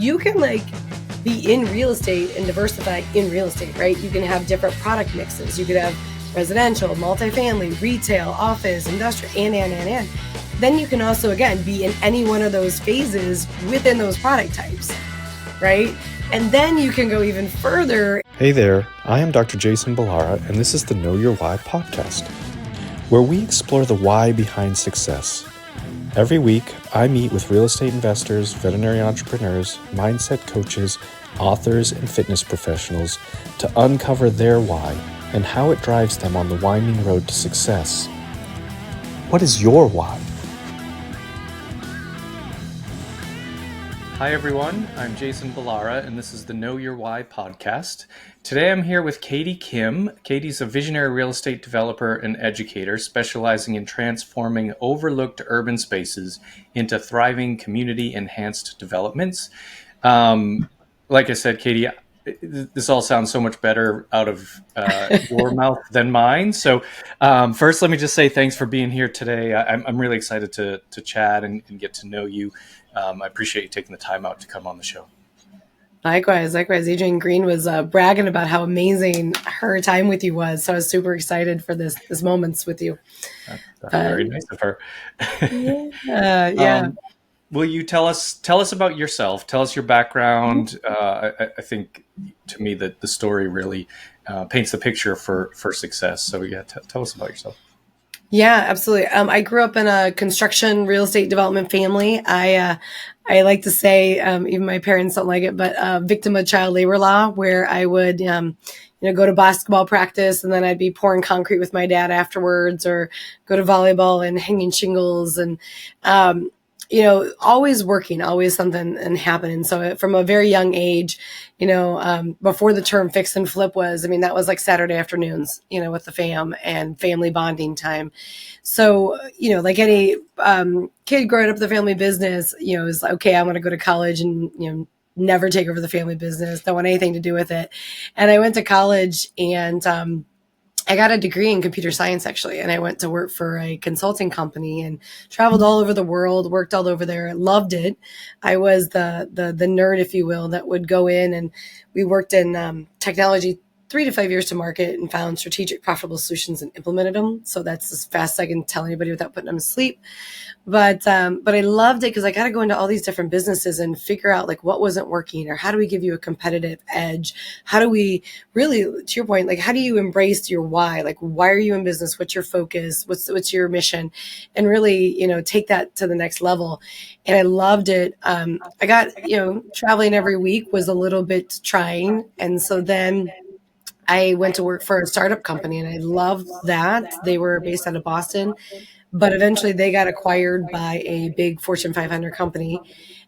you can like be in real estate and diversify in real estate, right? You can have different product mixes. You could have residential, multifamily, retail, office, industrial, and. Then you can also, again, be in any one of those phases within those product types, right? And then you can go even further. Hey there, I am Dr. Jason Balara, and this is the Know Your Why podcast, where we explore the why behind success. Every week, I meet with real estate investors, veterinary entrepreneurs, mindset coaches, authors, and fitness professionals to uncover their why and how it drives them on the winding road to success. What is your why? Hi everyone, I'm Jason Balara, and this is the Know Your Why podcast. Today I'm here with Katie Kim. Katie's a visionary real estate developer and educator specializing in transforming overlooked urban spaces into thriving community-enhanced developments. Like I said, Katie, this all sounds so much better out of your mouth than mine. So first, let me just say thanks for being here today. I'm really excited to chat and get to know you. I appreciate you taking the time out to come on the show. Likewise. Adrienne Green was bragging about how amazing her time with you was. So I was super excited for this moments with you. That's very nice of her. Yeah. Will you tell us about yourself? Tell us your background. I think to me that the story really paints the picture for success. So yeah, tell us about yourself. Yeah, absolutely. I grew up in a construction real estate development family. I like to say, even my parents don't like it, but victim of child labor law, where I would, go to basketball practice and then I'd be pouring concrete with my dad afterwards, or go to volleyball and hanging shingles and, always working, always something and happening. So from a very young age, before the term fix and flip that was like Saturday afternoons, with the fam and family bonding time. So, like any kid growing up in the family business, is like, okay, I'm going to go to college and, never take over the family business. Don't want anything to do with it. And I went to college and, I got a degree in computer science, actually, and I went to work for a consulting company and traveled all over the world, worked all over there, loved it. I was the nerd, if you will, that would go in, and we worked in technology 3 to 5 years to market and found strategic profitable solutions and implemented them. So that's as fast as I can tell anybody without putting them to sleep. But I loved it because I got to go into all these different businesses and figure out like what wasn't working, or how do we give you a competitive edge? How do we really, to your point, like how do you embrace your why? Like, why are you in business? What's your focus? What's your mission? And really, take that to the next level. And I loved it. I got, traveling every week was a little bit trying. And so then I went to work for a startup company, and I loved that. They were based out of Boston, but eventually they got acquired by a big Fortune 500 company.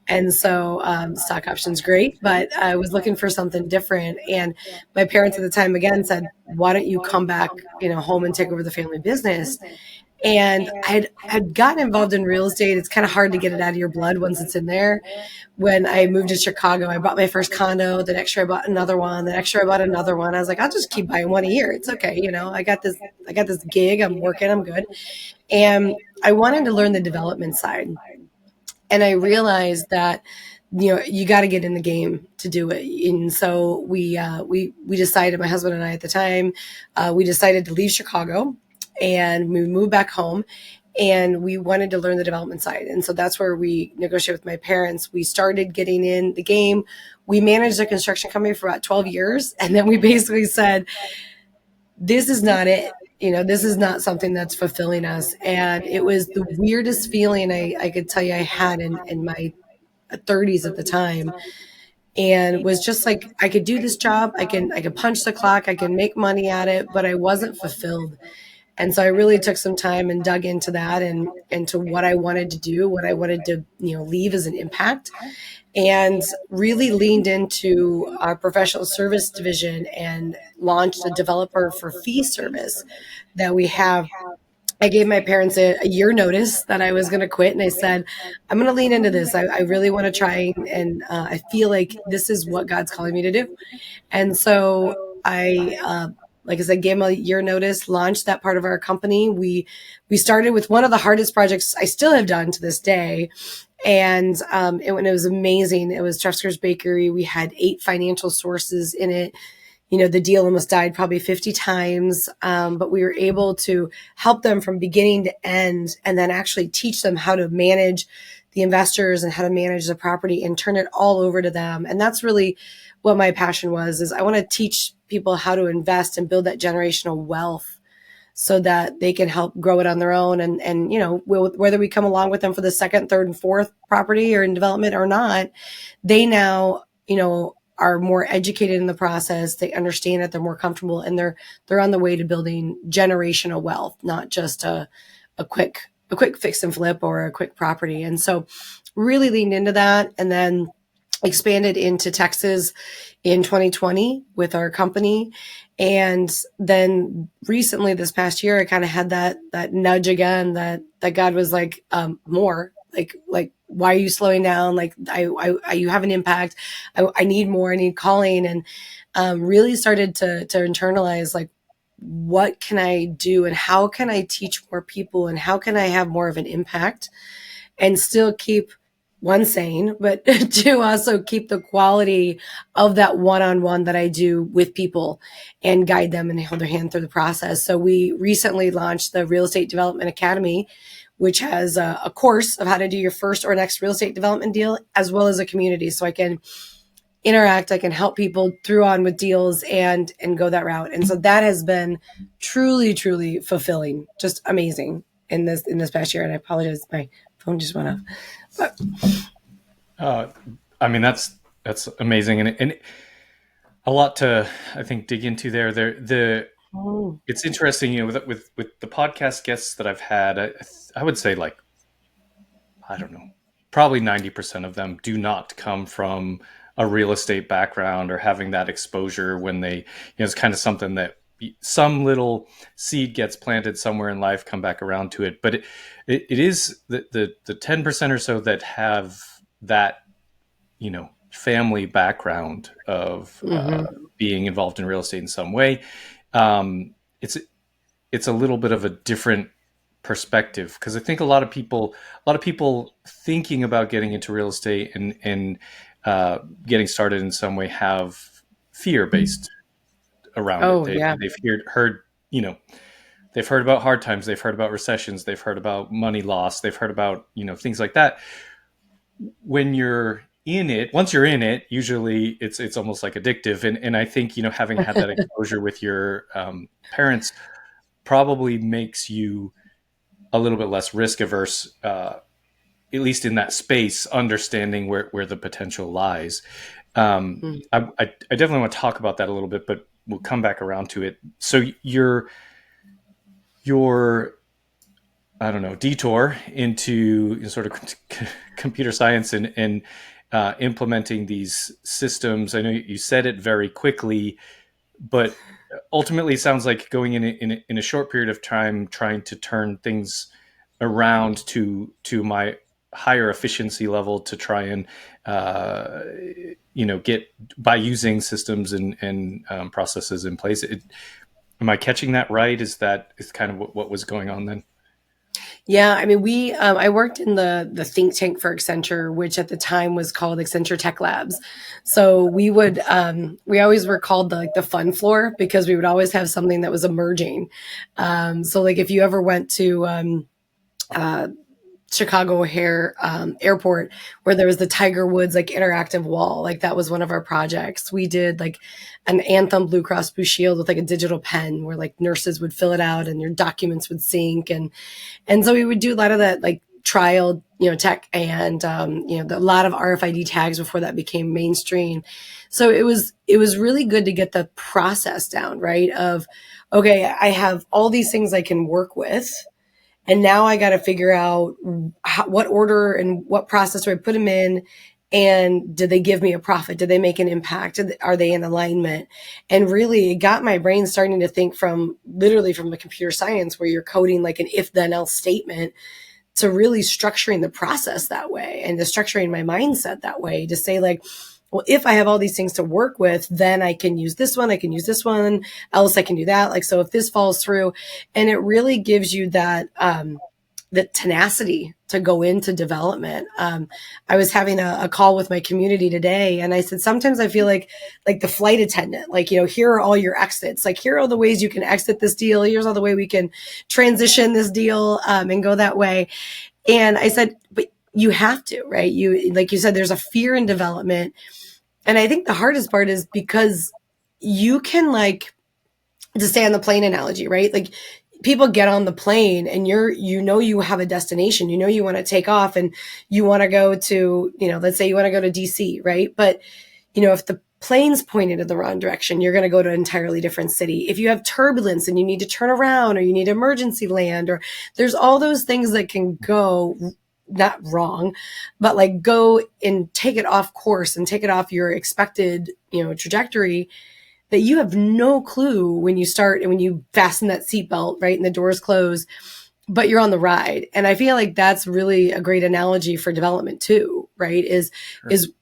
And so stock options, great, but I was looking for something different. And my parents at the time, again, said, why don't you come back, home and take over the family business? And I had gotten involved in real estate. It's kind of hard to get it out of your blood once it's in there. When I moved to Chicago, I bought my first condo. The next year I bought another one. The next year I bought another one. I was like, I'll just keep buying one a year. It's okay. I got this gig. I'm working. I'm good. And I wanted to learn the development side. And I realized that, you got to get in the game to do it. And so we decided, my husband and I at the time, we decided to leave Chicago and we moved back home, and we wanted to learn the development side. And so that's where we negotiated with my parents. We started getting in the game. We managed a construction company for about 12 years. And then we basically said, this is not it. This is not something that's fulfilling us. And it was the weirdest feeling I could tell you I had in my 30s at the time. And was just like, I could do this job. I could punch the clock. I can make money at it, but I wasn't fulfilled. And so I really took some time and dug into that and into what I wanted to do, what I wanted to, leave as an impact, and really leaned into our professional service division and launched a developer for fee service that we have. I gave my parents a year notice that I was going to quit. And I said, I'm going to lean into this. I really want to try. And I feel like this is what God's calling me to do. And so I like I said, gave them a year notice, launched that part of our company. We started with one of the hardest projects I still have done to this day. And it was amazing. It was Trusker's Bakery. We had 8 financial sources in it. The deal almost died probably 50 times, but we were able to help them from beginning to end, and then actually teach them how to manage the investors and how to manage the property and turn it all over to them. And that's really what my passion was, is I want to teach people how to invest and build that generational wealth so that they can help grow it on their own. And whether we come along with them for the second, third, and fourth property or in development or not, they now, are more educated in the process. They understand it. They're more comfortable, and they're on the way to building generational wealth, not just a quick fix and flip or a quick property. And so really leaned into that, and then expanded into Texas in 2020 with our company. And then recently, this past year, I kind of had that nudge again that God was like, more like, why are you slowing down? Like, you have an impact. I need more. I need calling. And really started to internalize, like, what can I do and how can I teach more people and how can I have more of an impact and still keep one sane, but to also keep the quality of that one-on-one that I do with people and guide them and hold their hand through the process. So we recently launched the Real Estate Development Academy, which has a course of how to do your first or next real estate development deal, as well as a community. So I can interact, I can help people through on with deals and go that route. And so that has been truly, truly fulfilling, just amazing in this past year. And I apologize, my phone just went off. But I mean, that's amazing, and a lot to, I think, dig into there. It's interesting, with the podcast guests that I've had, I would say, like, I don't know, probably 90% of them do not come from a real estate background or having that exposure when they, it's kind of something that some little seed gets planted somewhere in life, come back around to it. But it is the 10% or so that have that, family background of being involved in real estate in some way. It's a little bit of a different perspective, because I think a lot of people thinking about getting into real estate and getting started in some way have fear based around it. Yeah. They've heard, they've heard about hard times, they've heard about recessions, they've heard about money loss, they've heard about, things like that. When you're in it, once you're in it, usually it's almost like addictive. And I think, having had that exposure with your parents probably makes you a little bit less risk averse, at least in that space, understanding where the potential lies. I definitely want to talk about that a little bit, but we'll come back around to it. So your I don't know, detour into sort of computer science and implementing these systems. I know you said it very quickly, but ultimately it sounds like going in a short period of time, trying to turn things around to my higher efficiency level to try and get by using systems and processes in place. Am I catching that right? Is kind of what was going on then? Yeah, I mean, I worked in the think tank for Accenture, which at the time was called Accenture Tech Labs. So we always were called the fun floor, because we would always have something that was emerging. So like if you ever went to Chicago O'Hare Airport, where there was the Tiger Woods like interactive wall, like that was one of our projects. We did like an Anthem Blue Cross Blue Shield with like a digital pen where like nurses would fill it out and your documents would sync, and so we would do a lot of that like trial tech and a lot of RFID tags before that became mainstream. So it was really good to get the process down, right? Of, okay, I have all these things I can work with. And now I got to figure out what order and what process do I put them in, and did they give me a profit? Did they make an impact? Are they in alignment? And really, it got my brain starting to think literally from the computer science, where you're coding like an if then else statement, to really structuring the process that way, and to structuring my mindset that way, to say like, well, if I have all these things to work with, then I can use this one, I can use this one, else I can do that. Like, so if this falls through, and it really gives you that, the tenacity to go into development. I was having a call with my community today, and I said, sometimes I feel like the flight attendant, like, here are all your exits. Like, here are all the ways you can exit this deal. Here's all the way we can transition this deal, and go that way. And I said, but you have to, right? Like you said, there's a fear in development. And I think the hardest part is because you can, like, to stay on the plane analogy, right? Like, people get on the plane and you have a destination, you want to take off and you want to go to, let's say you want to go to DC, right? But, if the plane's pointed in the wrong direction, you're going to go to an entirely different city. If you have turbulence and you need to turn around, or you need emergency land, or there's all those things that can go not wrong, but like go and take it off course and take it off your expected, trajectory, that you have no clue when you start and when you fasten that seatbelt, right? And the doors close, but you're on the ride. And I feel like that's really a great analogy for development too, right? Sure. Is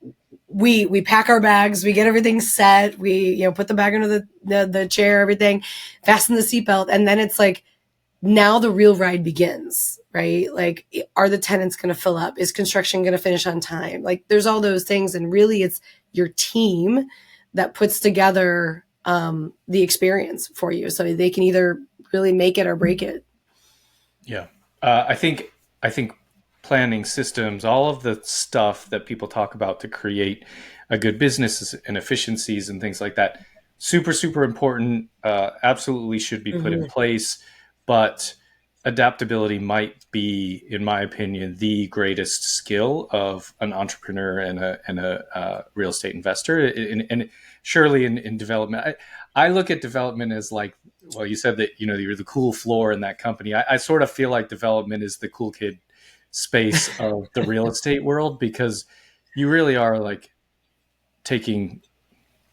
we pack our bags, we get everything set, we, put the bag under the chair, everything, fasten the seatbelt. And then it's like, now the real ride begins, right? Like, are the tenants going to fill up? Is construction going to finish on time? Like, there's all those things. And really it's your team that puts together the experience for you, so they can either really make it or break it. Yeah. I think planning, systems, all of the stuff that people talk about to create a good business and efficiencies and things like that, super, super important. Absolutely should be put in place. But adaptability might be, in my opinion, the greatest skill of an entrepreneur and a real estate investor. And surely in development, I look at development as like, well, you said that, you're the cool floor in that company. I sort of feel like development is the cool kid space of the real estate world, because you really are like taking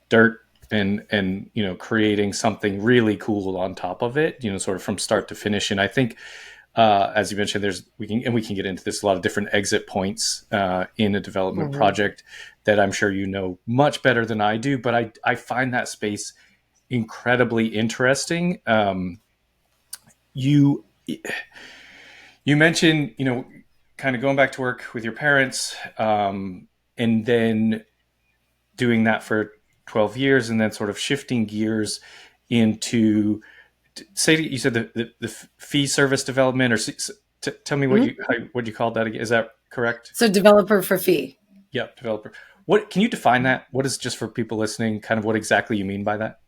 dirt and creating something really cool on top of it, sort of from start to finish. And I think, as you mentioned, we can get into this, a lot of different exit points in a development project that I'm sure much better than I do. But I find that space incredibly interesting. You mentioned, kind of going back to work with your parents, and then doing that for 12 years, and then sort of shifting gears into, say, you said the fee service development, or tell me what you called that again. Is that correct? So developer for fee. Yep, developer. What can you define that? What is, just for people listening, kind of what exactly you mean by that?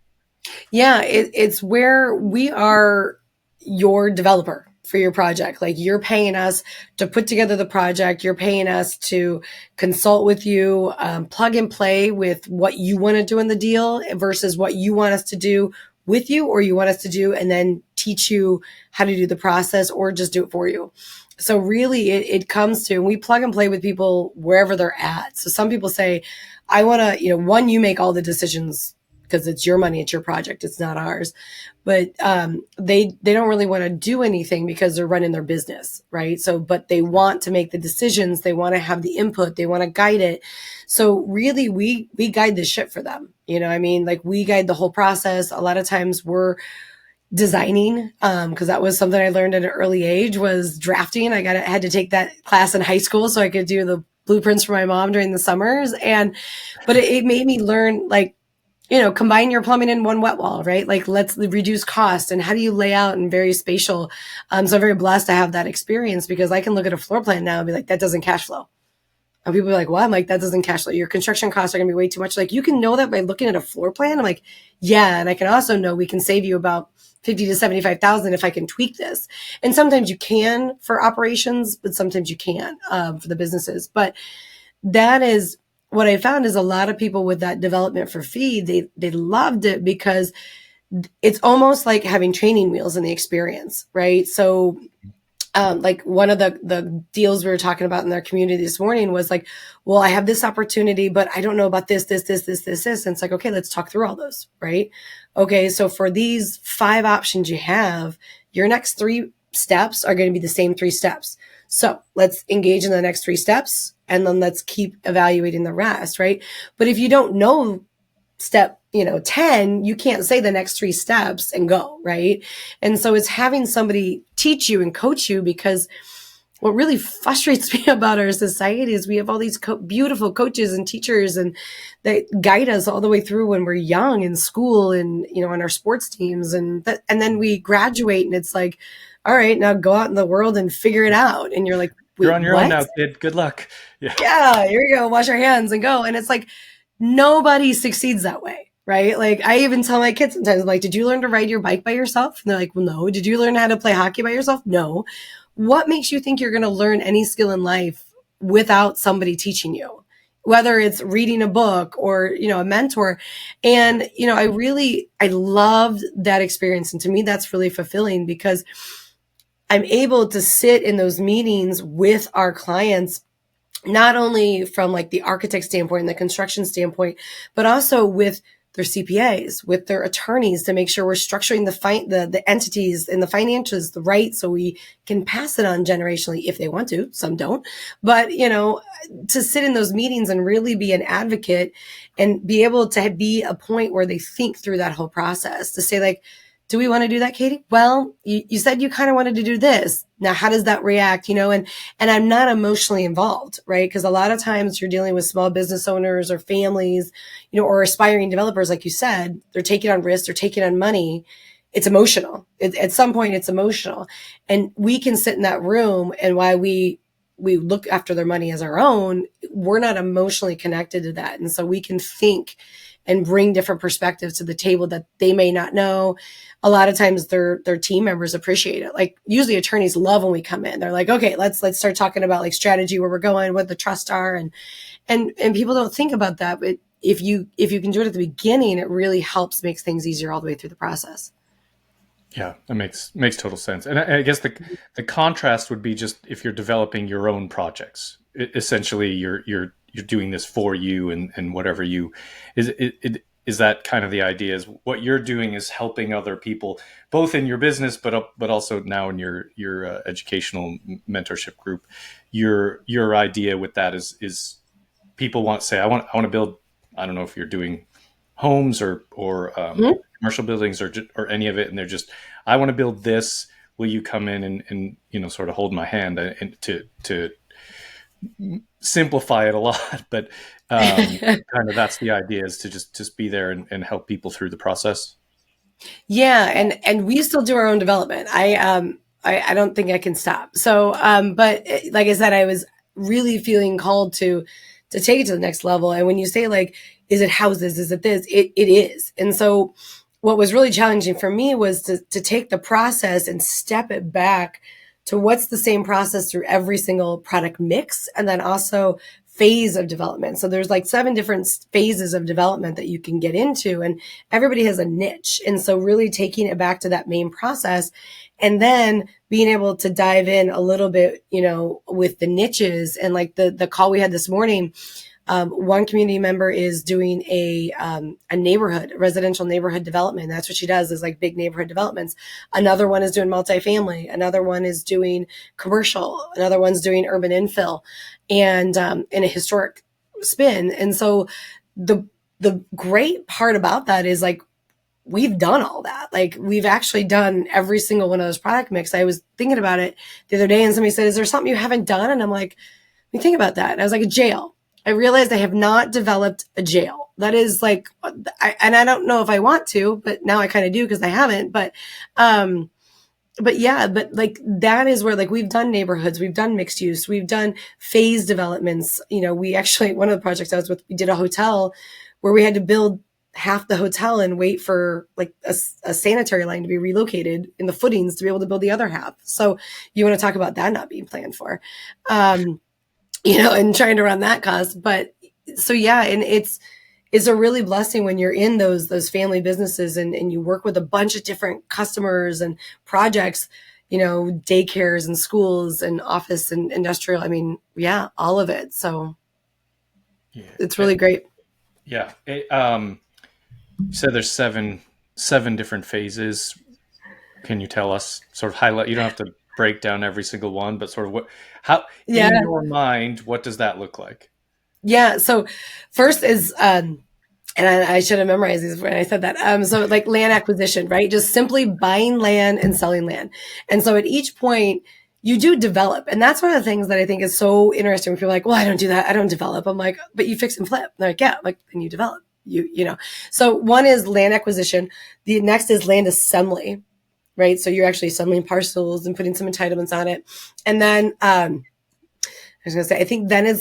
Yeah, it's where we are your developer for your project. Like, you're paying us to put together the project. You're paying us to consult with you, plug and play with what you want to do in the deal versus what you want us to do with you, or you want us to do and then teach you how to do the process, or just do it for you. So really it comes to, we plug and play with people wherever they're at. So some people say, I want to, one, you make all the decisions because it's your money, it's your project, it's not ours. But they don't really want to do anything because they're running their business, right? So, but they want to make the decisions, they want to have the input, they want to guide it. So really, we guide the ship for them. Like, we guide the whole process. A lot of times we're designing, because that was something I learned at an early age, was drafting. I had to take that class in high school so I could do the blueprints for my mom during the summers. But it made me learn, like, combine your plumbing in one wet wall, right? Like, let's reduce cost. And how do you lay out in very spatial? So I'm very blessed to have that experience, because I can look at a floor plan now and be like, that doesn't cash flow. And people are like, what? I'm like, that doesn't cash flow. Your construction costs are going to be way too much. Like, you can know that by looking at a floor plan. I'm like, yeah. And I can also know we can save you about 50 to 75,000 if I can tweak this. And sometimes you can for operations, but sometimes you can't, for the businesses. But that is what I found, is a lot of people with that development for fee, they loved it because it's almost like having training wheels in the experience, right? So, like, one of the deals we were talking about in our community this morning was like, well, I have this opportunity, but I don't know about this. And it's like, okay, let's talk through all those, right? Okay, so for these 5 options you have, your next 3 steps are going to be the same 3 steps. So let's engage in the next 3 steps and then let's keep evaluating the rest, right? But if you don't know step 10, you can't say the next 3 steps and go, right? And so it's having somebody teach you and coach you, because what really frustrates me about our society is we have all these beautiful coaches and teachers and that guide us all the way through when we're young in school and on our sports teams, and then we graduate and it's like, all right, now go out in the world and figure it out, and you're like, You're wait, on your own what? now, kid. Good luck. Yeah. Yeah, here you go, wash our hands and go. And it's like, nobody succeeds that way, right? Like, I even tell my kids sometimes, I'm like, did you learn to ride your bike by yourself? And they're like, well, no. Did you learn how to play hockey by yourself? No. What makes you think you're going to learn any skill in life without somebody teaching you? Whether it's reading a book or, a mentor. And, I loved that experience. And to me, that's really fulfilling, because I'm able to sit in those meetings with our clients, not only from like the architect standpoint and the construction standpoint, but also with their CPAs, with their attorneys, to make sure we're structuring the entities and the financials right, so we can pass it on generationally if they want to. Some don't, but to sit in those meetings and really be an advocate and be able to be a point where they think through that whole process, to say like, do we want to do that, Katie? Well, you said you kind of wanted to do this. Now, how does that react? And I'm not emotionally involved, right? Because a lot of times you're dealing with small business owners or families, or aspiring developers, like you said, they're taking on risks, they're taking on money. It's emotional. At some point, it's emotional. And we can sit in that room, and while we look after their money as our own, we're not emotionally connected to that. And so we can think and bring different perspectives to the table that they may not know. A lot of times their team members appreciate it. Like, usually attorneys love when we come in. They're like, okay, let's start talking about like strategy, where we're going, what the trusts are. And people don't think about that. But if you can do it at the beginning, it really helps, makes things easier all the way through the process. Yeah, that makes total sense. And I guess the contrast would be just if you're developing your own projects. Essentially, you're doing this for you, and whatever you is that kind of the idea. Is what you're doing is helping other people, both in your business, but also now in your educational mentorship group. Your idea with that is people want to say, I want to build. I don't know if you're doing homes or Mhm. commercial buildings or any of it, and they're just, I want to build this. Will you come in and sort of hold my hand, and to simplify it a lot, but kind of that's the idea, is to just be there and help people through the process. Yeah, and we still do our own development. I don't think I can stop. So but like I said, I was really feeling called to take it to the next level. And when you say like, is it houses? Is it this? It is. And so what was really challenging for me was to take the process and step it back to what's the same process through every single product mix, and then also phase of development. So there's like 7 different phases of development that you can get into, and everybody has a niche. And so really taking it back to that main process, and then being able to dive in a little bit, with the niches. And like the call we had this morning, one community member is doing a residential neighborhood development. That's what she does, is like big neighborhood developments. Another one is doing multifamily. Another one is doing commercial. Another one's doing urban infill, and in a historic spin. And so the great part about that is like, we've done all that. Like, we've actually done every single one of those product mix. I was thinking about it the other day, and somebody said, is there something you haven't done? And I'm like, let me think about that. And I was like, a jail. I realized I have not developed a jail. That is like, and I don't know if I want to, but now I kind of do because I haven't. But yeah, but like, that is where, like, we've done neighborhoods, we've done mixed use, we've done phase developments. We actually, one of the projects I was with, we did a hotel where we had to build half the hotel and wait for like a sanitary line to be relocated in the footings to be able to build the other half. So you want to talk about that not being planned for. And trying to run that cost. But so yeah, and it's a really blessing when you're in those family businesses, and you work with a bunch of different customers and projects, daycares and schools and office and industrial. I mean, yeah, all of it. So Yeah. it's really great. Yeah. You said there's seven different phases. Can you tell us, sort of highlight? You don't have to break down every single one, but sort of how Yeah. in your mind, what does that look like? Yeah. So first is, and I should have memorized these when I said that. So like land acquisition, right? Just simply buying land and selling land. And so at each point, you do develop. And that's one of the things that I think is so interesting. When people are like, well, I don't do that. I don't develop. I'm like, but you fix and flip. They're like, yeah, I'm like, and you develop. You know. So one is land acquisition. The next is land assembly, right? So you're actually assembling parcels and putting some entitlements on it. And then I was gonna say, I think then I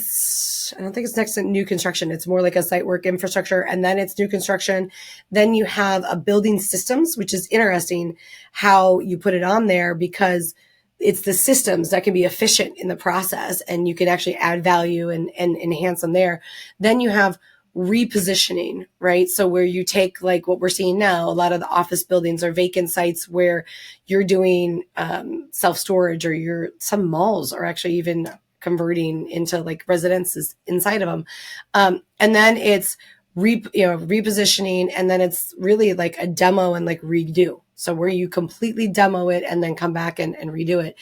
don't think it's next to new construction. It's more like a site work infrastructure, and then it's new construction. Then you have a building systems, which is interesting how you put it on there because it's the systems that can be efficient in the process and you can actually add value and enhance them there. Then you have repositioning, right? So where you take like what we're seeing now, a lot of the office buildings are vacant sites where you're doing self-storage or some malls are actually even converting into like residences inside of them. And then it's repositioning, and then it's really like a demo and like redo. So where you completely demo it and then come back and redo it.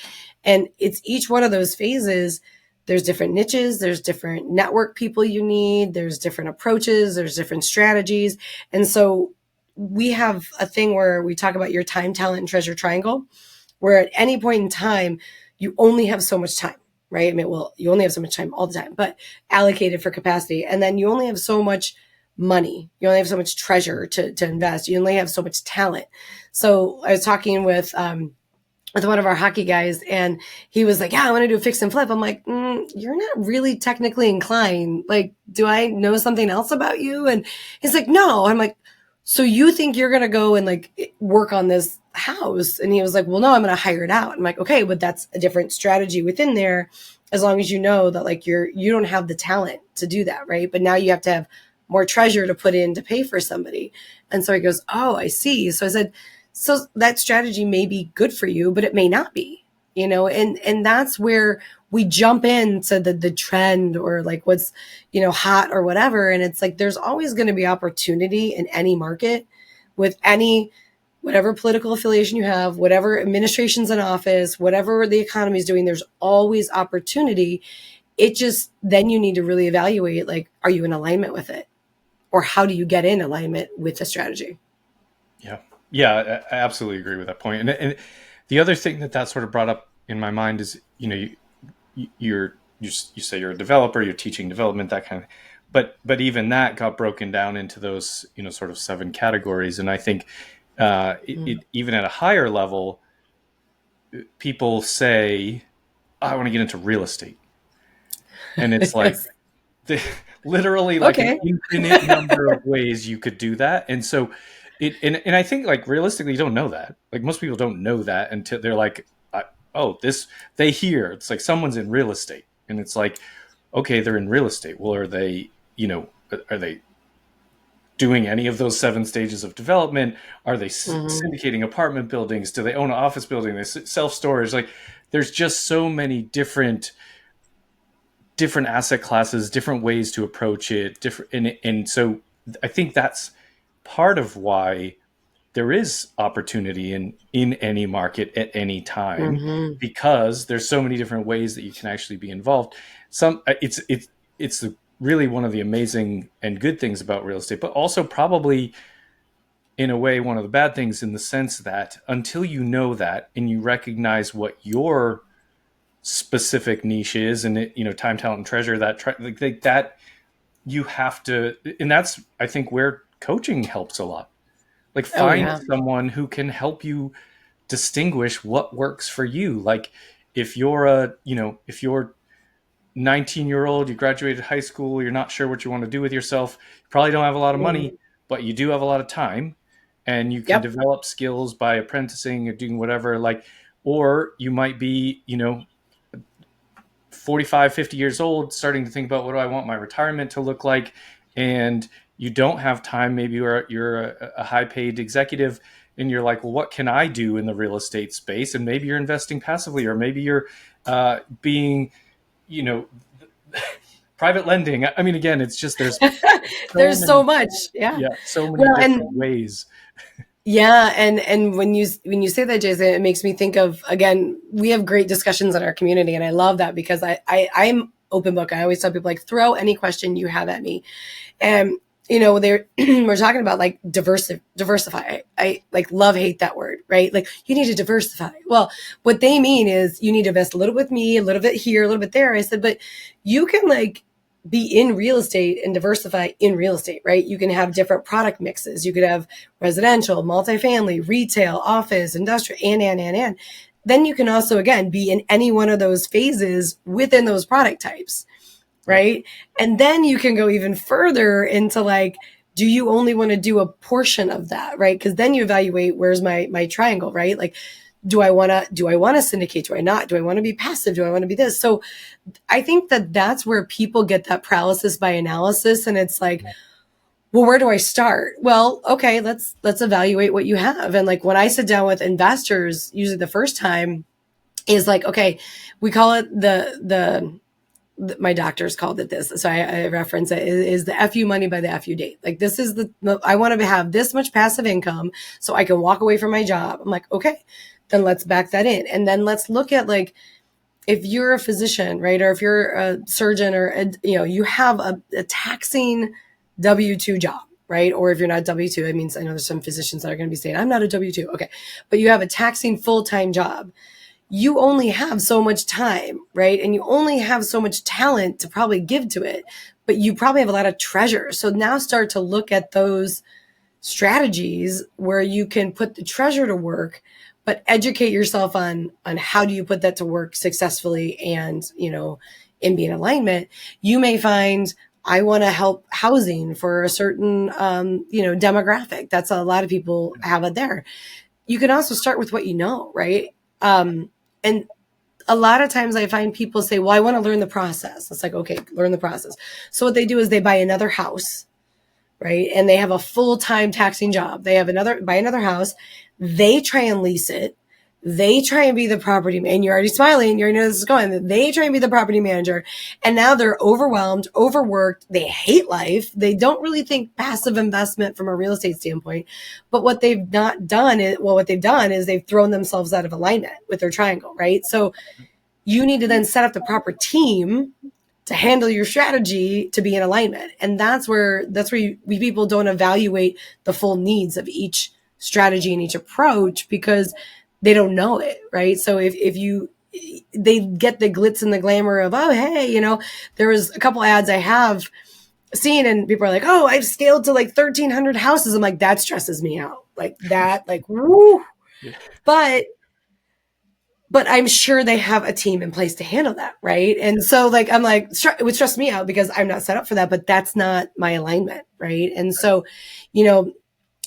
And it's each one of those phases. There's different niches, there's different network people you need, there's different approaches, there's different strategies. And so we have a thing where we talk about your time, talent, and treasure triangle, where at any point in time, you only have so much time, right? I mean, well, you only have so much time all the time, but allocated for capacity. And then you only have so much money. You only have so much treasure to invest. You only have so much talent. So I was talking with one of our hockey guys, and he was like, yeah, I want to do a fix and flip. I'm like, you're not really technically inclined. Like, do I know something else about you? And he's like, no. I'm like, so you think you're going to go and like work on this house? And he was like, well, no, I'm going to hire it out. I'm like, okay, but that's a different strategy within there. As long as you know that like you don't have the talent to do that. Right. But now you have to have more treasure to put in to pay for somebody. And so he goes, oh, I see. So I said, so that strategy may be good for you, but it may not be, and that's where we jump into the trend or like what's, hot or whatever. And it's like, there's always going to be opportunity in any market with whatever political affiliation you have, whatever administration's in office, whatever the economy is doing, there's always opportunity. It just, then you need to really evaluate, like, are you in alignment with it? Or how do you get in alignment with the strategy? Yeah. Yeah, I absolutely agree with that point. And the other thing that sort of brought up in my mind is, you say you're a developer, you're teaching development, that kind of, but even that got broken down into those, sort of 7 categories. And I think even at a higher level, people say, oh, I want to get into real estate. And it's like, Yes. literally like an Okay. infinite number of ways you could do that. And so and I think like realistically, you don't know that. Like most people don't know that until they're like, oh, they hear it's like someone's in real estate, and it's like, okay, they're in real estate. Well, are they doing any of those 7 stages of development? Are they Mm-hmm. syndicating apartment buildings? Do they own an office building? They self storage. Like, there's just so many different asset classes, different ways to approach it, different, and so I think that's part of why there is opportunity in any market at any time, Mm-hmm. because there's so many different ways that you can actually be involved. It's really one of the amazing and good things about real estate, but also probably in a way one of the bad things, in the sense that until you know that and you recognize what your specific niche is, and time, talent, and treasure, that you have to, and that's, I think, where coaching helps a lot. Like, Oh find yeah. someone who can help you distinguish what works for you. Like, if you're 19-year-old, you graduated high school, you're not sure what you want to do with yourself, you probably don't have a lot of money, Mhm. but you do have a lot of time, and you can Yep. develop skills by apprenticing or doing whatever. Like, or you might be, 45, 50 years old, starting to think about, what do I want my retirement to look like? And you don't have time. Maybe you're a high paid executive, and you're like, well, what can I do in the real estate space? And maybe you're investing passively, or maybe you're being, you know, private lending. I mean, again, it's just, there's so There's many, so much. Yeah. yeah, so many Well, different and ways. Yeah, and when you say that, Jason, it makes me think of, again, we have great discussions in our community, and I love that because I'm open book. I always tell people, like, throw any question you have at me. And they're we're talking about, like, diversify. I like love hate that word, right? Like, you need to diversify. Well, what they mean is you need to invest a little with me, a little bit here, a little bit there. I said, but you can, like, be in real estate and diversify in real estate, right? You can have different product mixes. You could have residential, multifamily, retail, office, industrial, and. Then you can also, again, be in any one of those phases within those product types, Yep. right? And then you can go even further into, like, do you only want to do a portion of that, right? Because then you evaluate, where's my triangle, right? Like, do I want to syndicate? Do I not? Do I want to be passive? Do I want to be this? So I think that that's where people get that paralysis by analysis, and it's like, well, where do I start? Well, okay, let's evaluate what you have. And, like, when I sit down with investors, usually the first time is like, okay, we call it my doctors called it this, so I reference it, is the FU money by the FU date. Like, this is I want to have this much passive income so I can walk away from my job. I'm like, okay, then let's back that in, and then let's look at, like, if you're a physician, right, or if you're a surgeon, or you have a taxing W-2 job, right? Or if you're not W-2, it means, I know there's some physicians that are going to be saying, I'm not a W-2. Okay, but you have a taxing full-time job. You only have so much time, right? And you only have so much talent to probably give to it, but you probably have a lot of treasure. So now start to look at those strategies where you can put the treasure to work, but educate yourself on how do you put that to work successfully, and and be in alignment. You may find, I want to help housing for a certain demographic. That's a lot of people have it there. You can also start with what you know, right? And a lot of times I find people say, well, I want to learn the process. It's like, okay, learn the process. So what they do is they buy another house, right? And they have a full-time taxing job. They have buy another house. They try and lease it. They try and be the property, and you're already smiling. You already know this is going. They try and be the property manager, and now they're overwhelmed, overworked. They hate life. They don't really think passive investment from a real estate standpoint. But what they've not done is, well, what they've done is they've thrown themselves out of alignment with their triangle, right? So you need to then set up the proper team to handle your strategy to be in alignment. And we people don't evaluate the full needs of each strategy and each approach because they don't know it, right? So if you they get the glitz and the glamour of, oh, hey, there was a couple ads I have seen, and people are like, oh, I've scaled to like 1,300 houses. I'm like, that stresses me out. Like that, like, woo. Yeah. But I'm sure they have a team in place to handle that, right? And so, like, I'm like, it would stress me out because I'm not set up for that, but that's not my alignment, right? And so,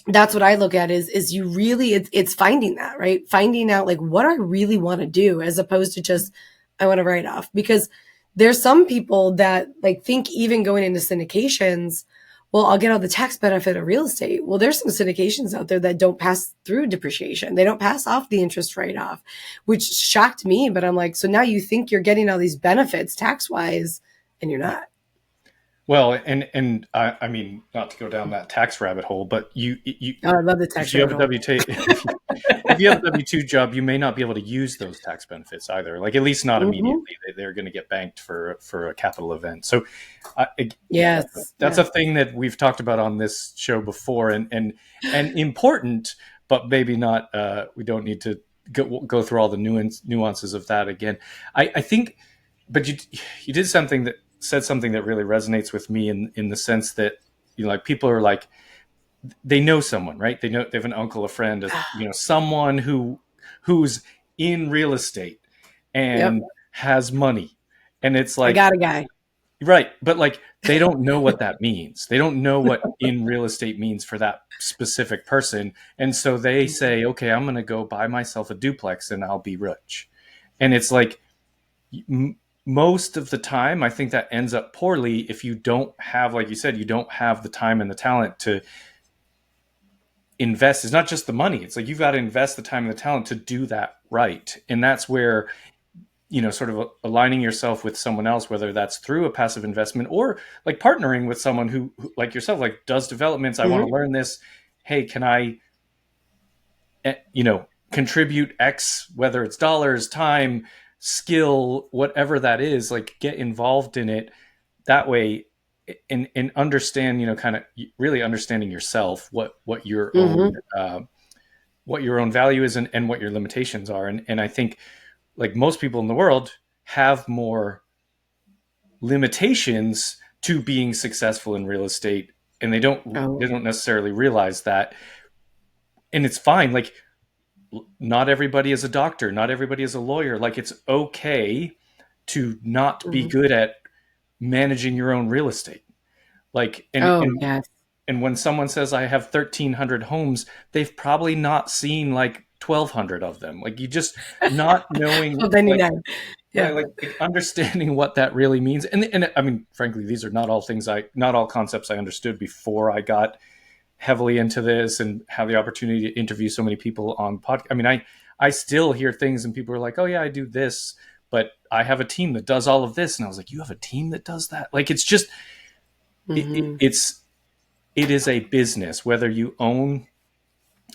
that's what I look at is you really, it's finding that, right? Finding out, like, what I really want to do, as opposed to just, I want to write off. Because there's some people that, like, think even going into syndications, well, I'll get all the tax benefit of real estate. Well, there's some syndications out there that don't pass through depreciation. They don't pass off the interest write off, which shocked me. But I'm like, so now you think you're getting all these benefits tax wise, and you're not. Well, and I mean, not to go down that tax rabbit hole, but Oh, I love the if tax you have rabbit a hole. W-2, if you have a W-2 job, you may not be able to use those tax benefits either. Like, at least not Mm-hmm. immediately. They're going to get banked for a capital event. So, Yes. that's Yeah. a thing that we've talked about on this show before, and important, but maybe not. We don't need to go through all the nuances of that again. I think, but you did something that said something that really resonates with me in the sense that, like, people are like, they know someone, right? They have an uncle, a friend, someone who's in real estate Yep. and has money, and it's I like, got a guy. right, but, like, they don't know what that means. They don't know what in real estate means for that specific person, and so they say, okay, I'm going to go buy myself a duplex and I'll be rich. And it's like, most of the time, I think that ends up poorly if you don't have, like you said, you don't have the time and the talent to invest. It's not just the money. It's like, you've got to invest the time and the talent to do that right. And that's where, sort of aligning yourself with someone else, whether that's through a passive investment or, like, partnering with someone who like yourself, like, does developments. I want to Mm-hmm. learn this. Hey, can I contribute X, whether it's dollars, time, skill, whatever that is, like get involved in it that way, and understand, kind of really understanding yourself, what your own Mm-hmm. value is, and what your limitations are. And I think like most people in the world have more limitations to being successful in real estate, and they Oh. don't necessarily realize that. And it's fine. Like, not everybody is a doctor, not everybody is a lawyer. Like, it's okay to not be Mm-hmm. good at managing your own real estate. Like, Oh, yes. and when someone says I have 1,300 homes, they've probably not seen like 1,200 of them. Like, you just not knowing, Well, then you like, know. right, Yeah. like understanding what that really means. And I mean, frankly, these are not all concepts I understood before I got heavily into this and have the opportunity to interview so many people on podcast. I mean, I still hear things and people are like, oh yeah, I do this, but I have a team that does all of this. And I was like, you have a team that does that? Like, it's just, Mm-hmm. it is a business, whether you own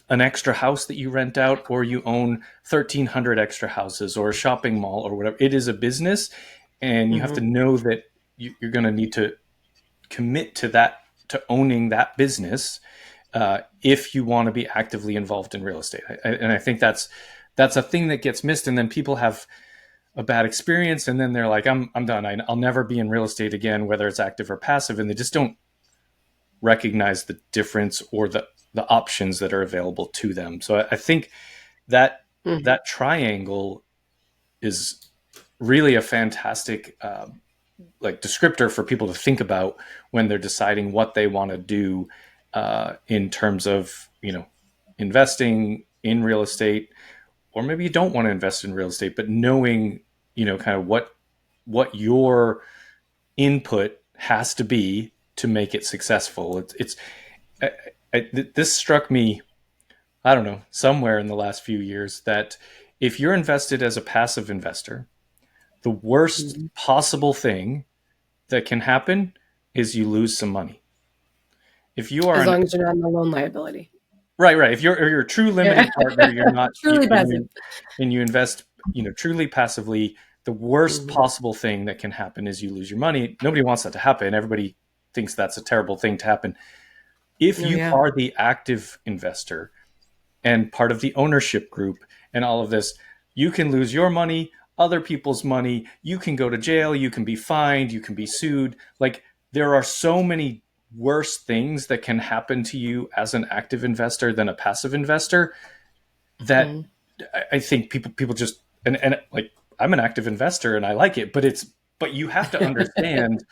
an extra house that you rent out or you own 1,300 extra houses or a shopping mall or whatever. It is a business, and you have to Mm-hmm. know that you're going to need to commit to that, to owning that business, if you want to be actively involved in real estate. And I think that's a thing that gets missed. And then people have a bad experience, and then they're like, I'm done. I'll never be in real estate again, whether it's active or passive. And they just don't recognize the difference or the options that are available to them. So I think that Mm-hmm. that triangle is really a fantastic, like, descriptor for people to think about when they're deciding what they want to do, in terms of, investing in real estate, or maybe you don't want to invest in real estate, but knowing, kind of what your input has to be to make it successful. It's I, this struck me, I don't know, somewhere in the last few years, that if you're invested as a passive investor, the worst Mm-hmm. possible thing that can happen is you lose some money. If you are As an long as you're not in the loan liability. right, if you're a true Yeah. limited partner, you're not, Truly passive. and you invest, truly passively, the worst Mm-hmm. possible thing that can happen is you lose your money. Nobody wants that to happen. Everybody thinks that's a terrible thing to happen. If Oh, you yeah. are the active investor and part of the ownership group and all of this, you can lose your money, other people's money. You can go to jail. You can be fined. You can be sued. Like, there are so many worse things that can happen to you as an active investor than a passive investor, that Mm-hmm. I think people just, and like, I'm an active investor and I like it, but you have to understand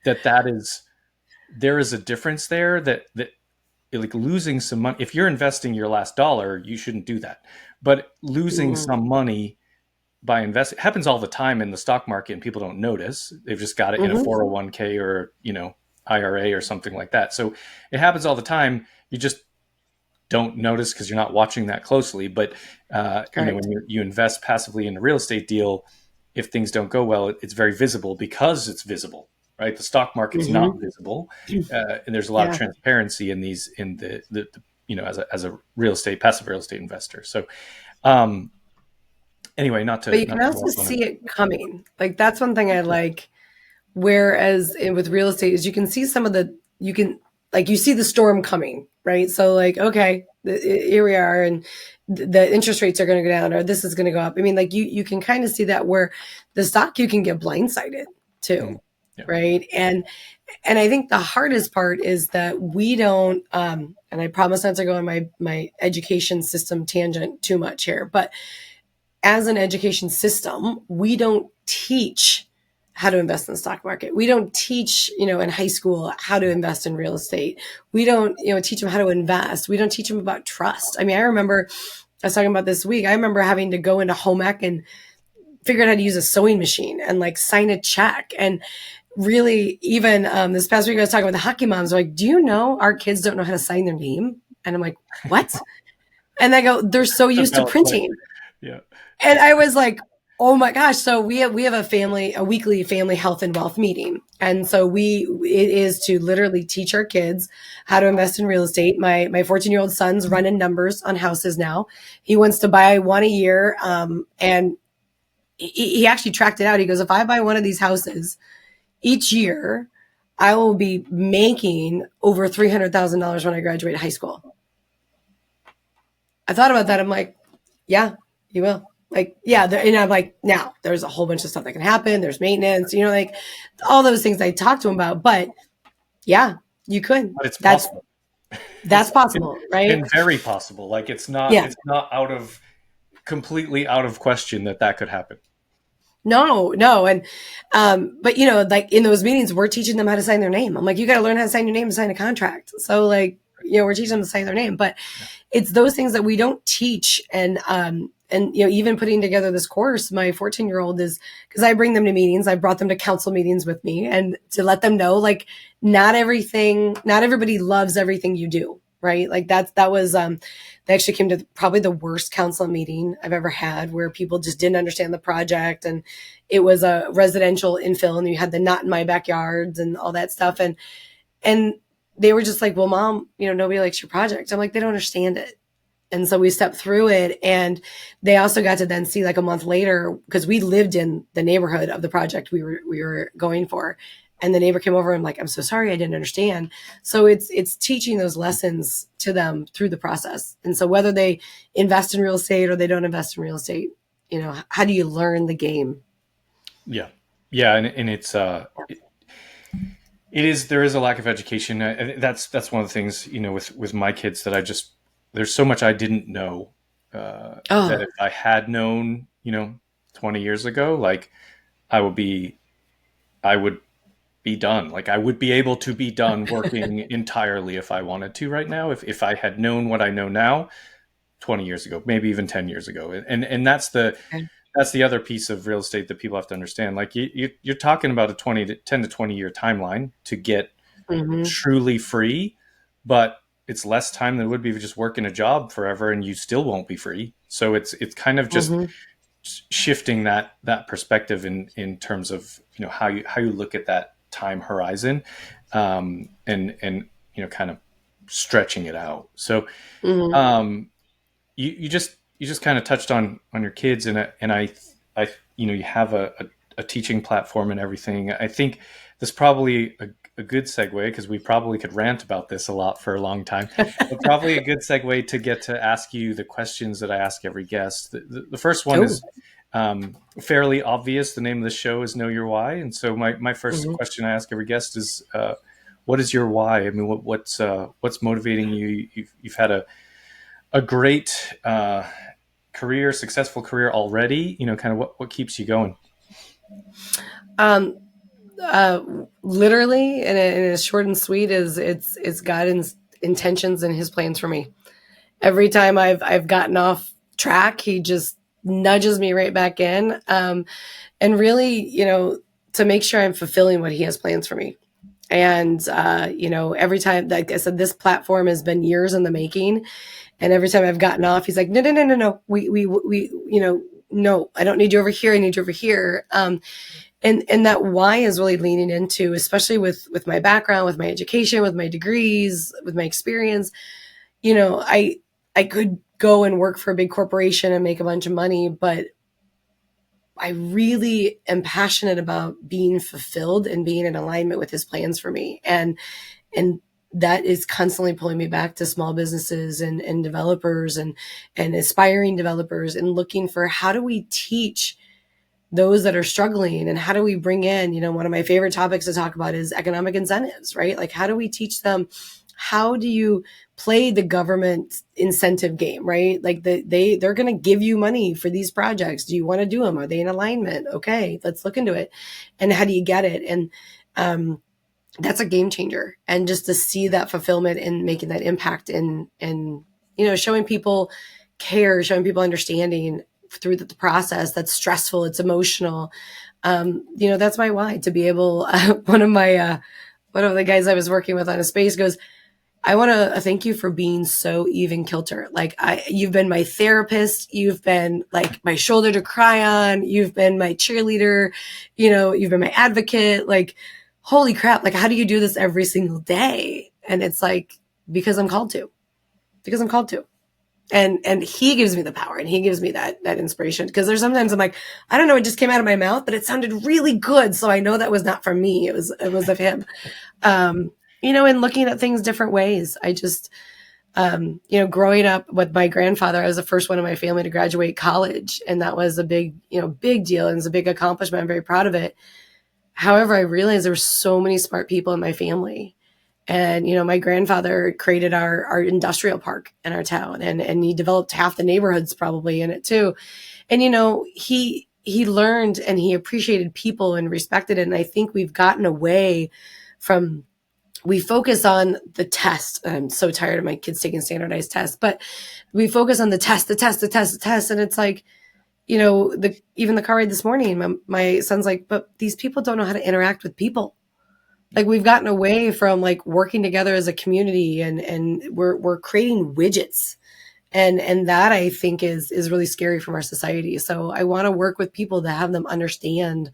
that there is a difference there, that like, losing some money, if you're investing your last dollar, you shouldn't do that. But losing Mm-hmm. some money by investing happens all the time in the stock market, and people don't notice. They've just got it in a Mm-hmm. 401k or, IRA or something like that. So it happens all the time. You just don't notice because you're not watching that closely. But when Correct. you invest passively in a real estate deal, if things don't go well, it's very visible because it's visible, right? The stock market's not Mm-hmm. visible, and there's a lot of Yeah. transparency in these, in the as a real estate, passive real estate investor. So, um, anyway, But you not can to go also off on see it coming. Like that's one thing I like. Whereas with real estate is you can see some of the you can like you see the storm coming, right? So like okay, here we are, and the interest rates are going to go down, or this is going to go up. I mean, like you can kind of see that where the stock you can get blindsided Mhm. too, Yeah. right? And I think the hardest part is that we don't. And I promise not to go on my education system tangent too much here, but as an education system, we don't teach how to invest in the stock market. We don't teach, in high school how to invest in real estate. We don't, teach them how to invest. We don't teach them about trust. I mean, I remember I was talking about this week. I remember having to go into home ec and figure out how to use a sewing machine and like sign a check. And really, even this past week, I was talking with the hockey moms. Like, do you know our kids don't know how to sign their name? And I'm like, what? And they go, they're so That's a used to valid point. printing. Yeah. And I was like, Oh my gosh. So we have a weekly family health and wealth meeting. And so it is to literally teach our kids how to invest in real estate. My 14-year-old son's running numbers on houses now. He wants to buy one a year. And he actually tracked it out. He goes, if I buy one of these houses each year, I will be making over $300,000 when I graduate high school. I thought about that. I'm like, yeah, you will. Like, yeah. And I'm like, now there's a whole bunch of stuff that can happen. There's maintenance, like all those things I talked to him about. But yeah, you could. But it's possible. That's possible, right? And very possible. Like it's not completely out of question that could happen. No. And, but like in those meetings, we're teaching them how to sign their name. I'm like, you got to learn how to sign your name and sign a contract. So like, we're teaching them to sign their name, but it's those things that we don't teach. And even putting together this course, my 14-year-old is, because I bring them to meetings, I brought them to council meetings with me, and to let them know, like, not everybody loves everything you do. Right. Like that was, they actually came to probably the worst council meeting I've ever had, where people just didn't understand the project. And it was a residential infill, and you had the not in my backyards and all that stuff. And they were just like, well, Mom, nobody likes your project. I'm like, they don't understand it. And so we stepped through it, and they also got to then see, like, a month later, because we lived in the neighborhood of the project we were going for. And the neighbor came over and like, I'm so sorry, I didn't understand. So it's teaching those lessons to them through the process. And so whether they invest in real estate or they don't invest in real estate, how do you learn the game? Yeah. Yeah. And it's, there is a lack of education. That's one of the things, with my kids, that there's so much I didn't know, that if I had known, 20 years ago, like I would be done. Like I would be able to be done working entirely if I wanted to right now, if I had known what I know now 20 years ago, maybe even 10 years ago. And that's the other piece of real estate that people have to understand. Like you're talking about a 10 to 20 year timeline to get truly free, but it's less time than it would be if you just working a job forever, and you still won't be free. So it's kind of just shifting that perspective in terms of, how you look at that time horizon, and kind of stretching it out. So you just kind of touched on your kids, and I you have a teaching platform and everything. I think this probably a good segue, because we probably could rant about this a lot for a long time, but probably a good segue to get to ask you the questions that I ask every guest. The first one is fairly obvious. The name of the show is Know Your Why. And so my first question I ask every guest is, what is your why? I mean, what's motivating you? You've had a great successful career already, kind of what keeps you going? Literally, and it's short and sweet, is it's God's intentions and his plans for me. Every time I've gotten off track, he just nudges me right back in. And really, to make sure I'm fulfilling what he has plans for me. And, every time, like I said, this platform has been years in the making. And every time I've gotten off, he's like, no. No, I don't need you over here. I need you over here. And that why is really leaning into, especially with my background, with my education, with my degrees, with my experience, I could go and work for a big corporation and make a bunch of money, but I really am passionate about being fulfilled and being in alignment with his plans for me. And that is constantly pulling me back to small businesses and developers and aspiring developers, and looking for, how do we teach those that are struggling, and how do we bring in, one of my favorite topics to talk about is economic incentives, right? Like, how do we teach them, how do you play the government incentive game, right? Like they're going to give you money for these projects. Do you want to do them? Are they in alignment? Okay, let's look into it. And how do you get it? And that's a game changer. And just to see that fulfillment and making that impact and showing people care, showing people understanding through the process that's stressful, it's emotional. That's my why, to be able, one of the guys I was working with on a space goes, I want to thank you for being so even kilter. Like you've been my therapist. You've been like my shoulder to cry on. You've been my cheerleader. You've been my advocate. Like, holy crap. Like, how do you do this every single day? And it's like, because I'm called to, because I'm called to. And he gives me the power and he gives me that inspiration. Because there's sometimes I'm like, I don't know, it just came out of my mouth, but it sounded really good. So I know that was not from me. It was of him. And looking at things different ways. I just, growing up with my grandfather, I was the first one in my family to graduate college. And that was a big deal. And it's a big accomplishment. I'm very proud of it. However, I realized there were so many smart people in my family. And, my grandfather created our industrial park in our town and he developed half the neighborhoods probably in it too. And, he learned and he appreciated people and respected it. And I think we've gotten away from, we focus on the test. I'm so tired of my kids taking standardized tests, but we focus on the test. And it's like, even the car ride this morning, my son's like, but these people don't know how to interact with people. Like we've gotten away from like working together as a community and we're creating widgets. And that I think is really scary from our society. So I want to work with people to have them understand,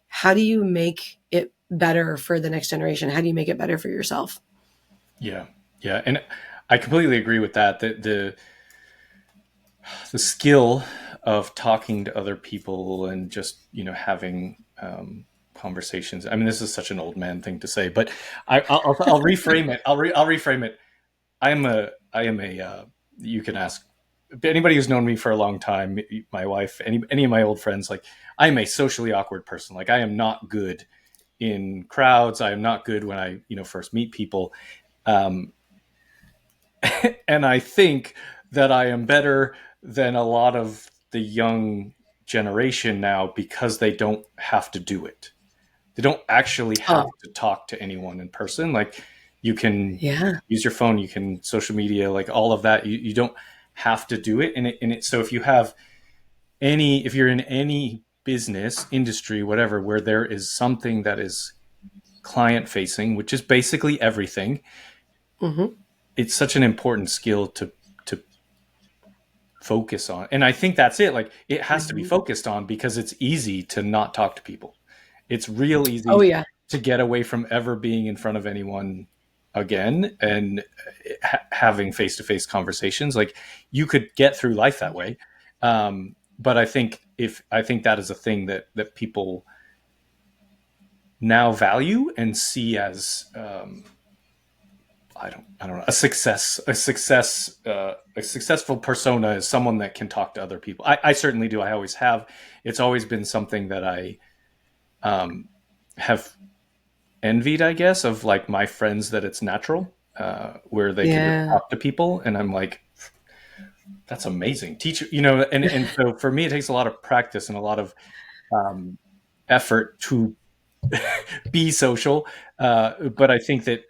how do you make it better for the next generation? How do you make it better for yourself? Yeah. Yeah. And I completely agree with that. The skill of talking to other people and just, having, conversations. I mean, this is such an old man thing to say, but I'll reframe it. I'll reframe it. I am a, you can ask anybody who's known me for a long time, my wife, any of my old friends, like I am a socially awkward person. Like I am not good in crowds. I am not good when I, first meet people. Um, and I think that I am better than a lot of the young generation now because they don't have to do it. They don't actually have Oh, to talk to anyone in person. Like you can yeah. use your phone, you can social media, like all of that. You don't have to do it. So if if you're in any business, industry, whatever, where there is something that is client facing, which is basically everything, Mm-hmm. it's such an important skill to focus on. And I think that's it. Like it has to be Mm-hmm. focused on because it's easy to not talk to people. It's real Oh, easy yeah. to get away from ever being in front of anyone again and having face-to-face conversations. Like you could get through life that way. But I think that is a thing that people now value and see as, I don't know, a successful persona is someone that can talk to other people. I certainly do. I always have. It's always been something that I, have envied, I guess, of like my friends, that it's natural, where they can just Yeah. talk to people. And I'm like, that's amazing. And so for me, it takes a lot of practice and a lot of, um, effort to be social. But I think that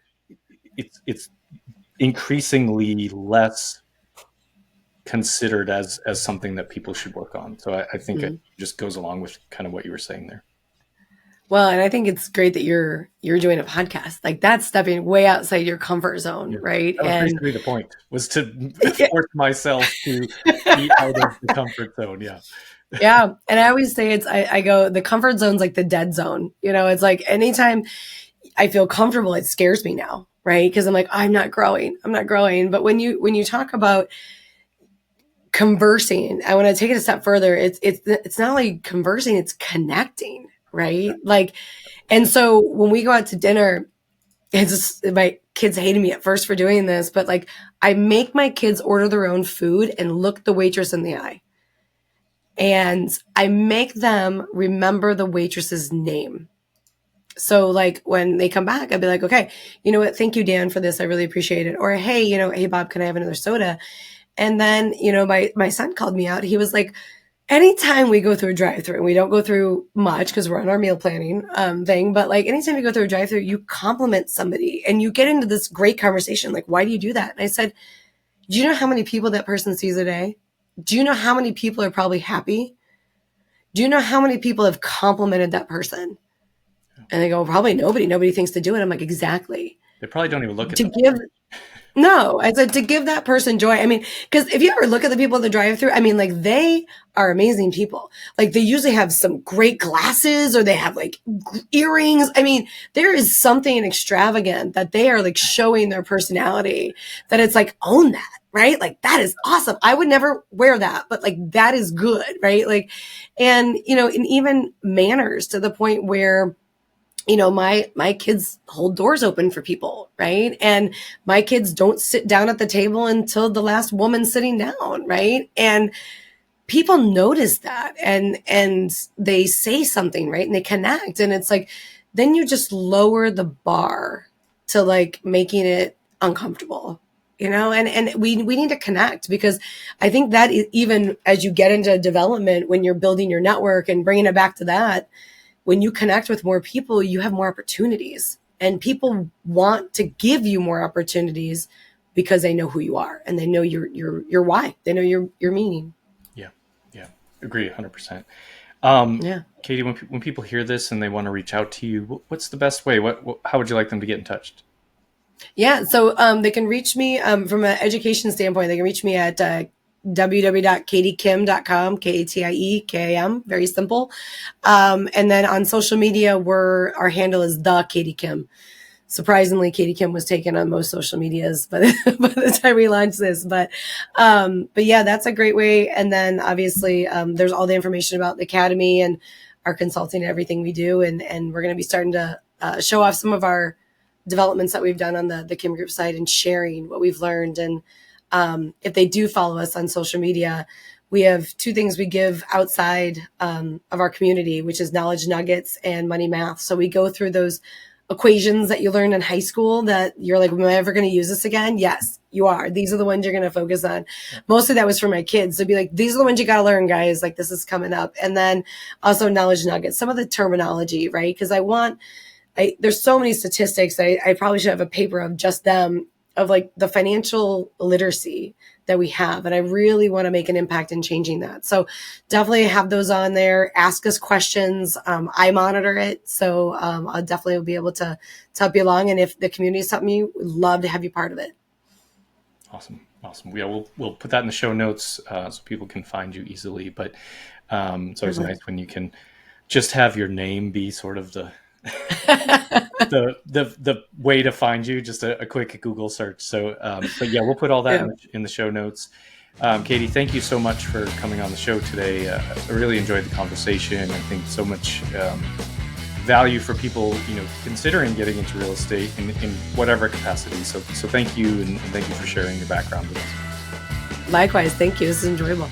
it's increasingly less considered as something that people should work on. So I think it Mhm. just goes along with kind of what you were saying there. Well, and I think it's great that you're doing a podcast. Like that's stepping way outside your comfort zone, Yeah. right? That was And basically the point, was to yeah, force myself to be out of the comfort zone. Yeah. yeah. And I always say I go, the comfort zone's like the dead zone. It's like anytime I feel comfortable, it scares me now, right? Because I'm like, I'm not growing. I'm not growing. But when you talk about conversing, I want to take it a step further. It's not only conversing, it's connecting, right? Like, and so when we go out to dinner, it's just, my kids hated me at first for doing this, but like I make my kids order their own food and look the waitress in the eye. And I make them remember the waitress's name. So like when they come back, I'd be like, okay, you know what? Thank you, Dan, for this. I really appreciate it. Or hey, hey Bob, can I have another soda? And then, my son called me out. He was like, anytime we go through a drive-through, and we don't go through much because we're on our meal planning thing, but like anytime you go through a drive-through, you compliment somebody and you get into this great conversation. Like, why do you do that? And I said, do you know how many people that person sees a day? Do you know how many people are probably happy? Do you know how many people have complimented that person? And they go, well, probably nobody. Nobody thinks to do it. I'm like, exactly. They probably don't even look at To them. give, No, I said to give that person joy. I mean, because if you ever look at the people at the drive-through, I mean, like they are amazing people. Like they usually have some great glasses or they have like earrings. I mean, there is something extravagant that they are like showing their personality that it's like own that, right? Like that is awesome. I would never wear that, but like that is good, right? Like, and and even manners to the point where my kids hold doors open for people, right? And my kids don't sit down at the table until the last woman sitting down, right? And people notice that and they say something, right? And they connect. And it's like, then you just lower the bar to like making it uncomfortable, and we need to connect because I think that even as you get into development, when you're building your network and bringing it back to that, when you connect with more people, you have more opportunities and people want to give you more opportunities because they know who you are and they know your why. They know your meaning. Yeah. Yeah. Agree 100%. Yeah. Katie, when people hear this and they want to reach out to you, what's the best way? How would you like them to get in touch? Yeah. So they can reach me from an education standpoint. They can reach me at www.katiekim.com, KATIEKIM, very simple. And then on social media, our handle is the Katie Kim. Surprisingly, Katie Kim was taken on most social medias by the time we launched this. But yeah, that's a great way. And then obviously there's all the information about the Academy and our consulting and everything we do. And we're going to be starting to show off some of our developments that we've done on the Kim Group site and sharing what we've learned. And if they do follow us on social media, we have two things we give outside of our community, which is knowledge nuggets and money math. So we go through those equations that you learned in high school that you're like, am I ever going to use this again? Yes, you are. These are the ones you're going to focus on. Mostly that was for my kids. So be like, these are the ones you got to learn, guys. Like this is coming up. And then also knowledge nuggets, some of the terminology, right? Because there's so many statistics. I probably should have a paper of just them, of like the financial literacy that we have. And I really want to make an impact in changing that. So definitely have those on there. Ask us questions. I monitor it. So I'll definitely be able to help you along. And if the community is something you would love to have you part of it. Awesome. Yeah, we'll put that in the show notes so people can find you easily. But it's always nice when you can just have your name be sort of the the way to find you, just a quick Google search. So, but yeah, we'll put all that in the show notes. Katie, thank you so much for coming on the show today. I really enjoyed the conversation. I think so much value for people, considering getting into real estate in whatever capacity. So thank you, and thank you for sharing your background with us. Likewise, thank you. This is enjoyable.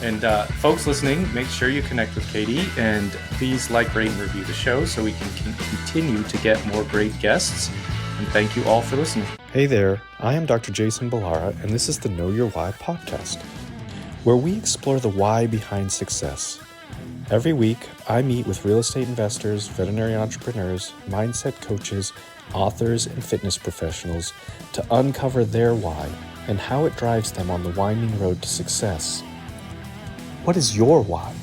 And folks listening, make sure you connect with Katie and please like, rate, and review the show so we can continue to get more great guests. And thank you all for listening. Hey there, I am Dr. Jason Balara, and this is the Know Your Why podcast, where we explore the why behind success. Every week, I meet with real estate investors, veterinary entrepreneurs, mindset coaches, authors, and fitness professionals to uncover their why and how it drives them on the winding road to success. What is your why?